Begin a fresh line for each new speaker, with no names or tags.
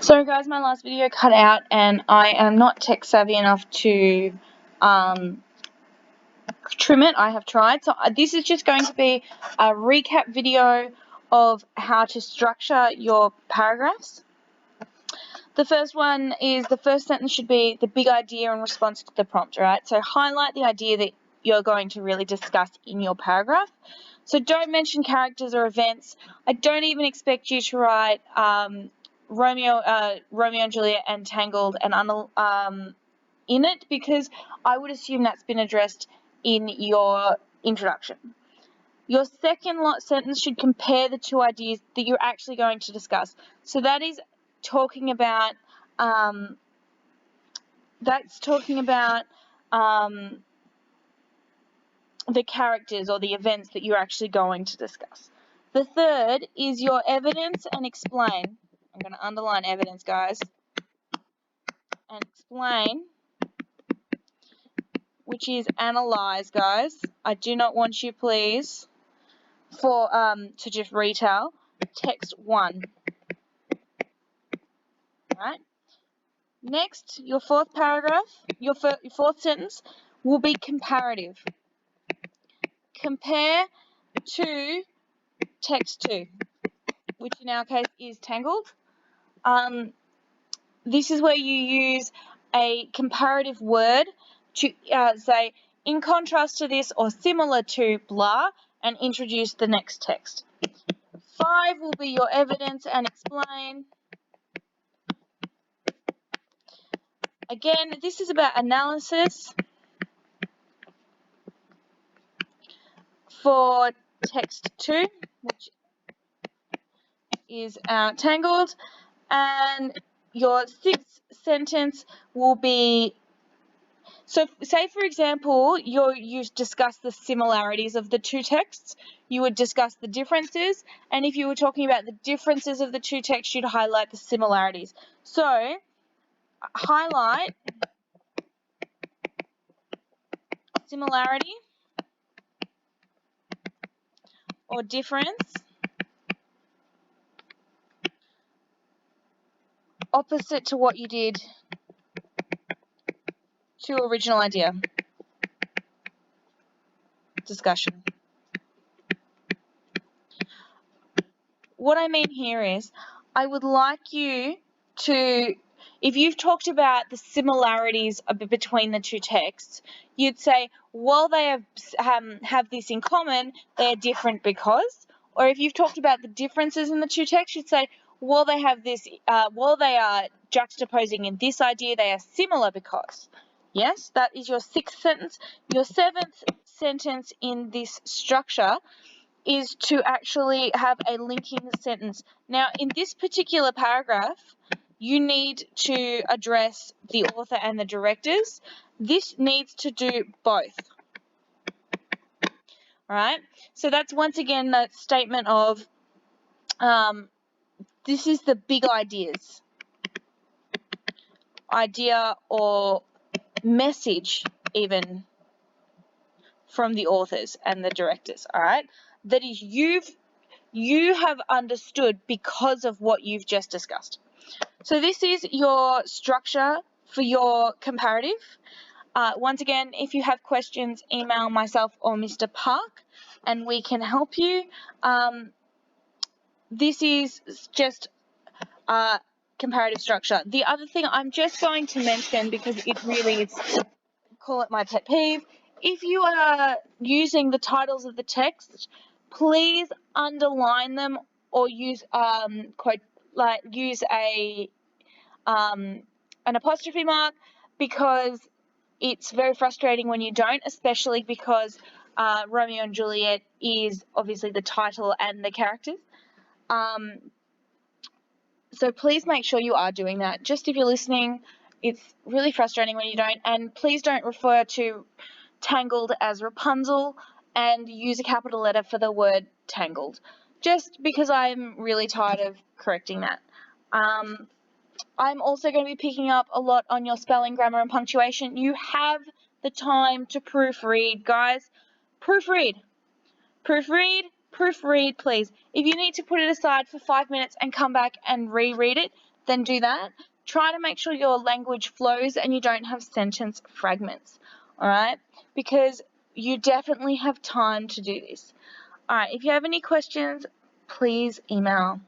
So guys, my last video cut out and I am not tech savvy enough to trim it. I have tried. So this is just going to be a recap video of how to structure your paragraphs. The first one is the first sentence should be the big idea in response to the prompt, right? So highlight the idea that you're going to really discuss in your paragraph. So don't mention characters or events. I don't even expect you to write Romeo and Juliet and Tangled and in it, because I would assume that's been addressed in your introduction. Your second sentence should compare the two ideas that you're actually going to discuss. So that is talking about the characters or the events that you're actually going to discuss. The third is your evidence and explain. I'm going to underline evidence, guys, and explain, which is analyze, guys. I do not want you, please, to just retell. Text 1. Right? Next, your fourth paragraph, your fourth sentence will be comparative. Compare to text 2, which in our case is Tangled. This is where you use a comparative word to say, in contrast to this or similar to blah, and introduce the next text. 5 will be your evidence and explain. Again, this is about analysis for text 2, which is Tangled. And your sixth sentence will be, so say for example, you've discussed the similarities of the two texts, you would discuss the differences, and if you were talking about the differences of the two texts, you'd highlight the similarities. So highlight similarity or difference opposite to what you did to original idea. Discussion. What I mean here is, I would like you to, if you've talked about the similarities between the two texts, you'd say, while they have this in common, they are different because. Or if you've talked about the differences in the two texts, you'd say, while they have this, while they are juxtaposing in this idea, they are similar because. Yes, that is your sixth sentence. Your seventh sentence in this structure is to actually have a linking sentence. Now, in this particular paragraph, you need to address the author and the directors. This needs to do both. Right? So that's once again that statement of this is the big ideas. Idea or message even from the authors and the directors, all right? That is you have understood because of what you've just discussed. So this is your structure for your comparative. Once again, if you have questions, email myself or Mr. Park and we can help you. This is just comparative structure. The other thing I'm just going to mention, because it really is, call it my pet peeve, if you are using the titles of the text, please underline them or use use an apostrophe mark, because it's very frustrating when you don't, especially because Romeo and Juliet is obviously the title and the characters. So please make sure you are doing that. Just if you're listening, it's really frustrating when you don't. And please don't refer to Tangled as Rapunzel and use a capital letter for the word tangled, just because I'm really tired of correcting that. I'm also going to be picking up a lot on your spelling, grammar, and punctuation. You have the time to proofread, guys. Proofread. Proofread, please. If you need to put it aside for 5 minutes and come back and reread it, then do that. Try to make sure your language flows and you don't have sentence fragments, all right? Because you definitely have time to do this. All right, if you have any questions, please email.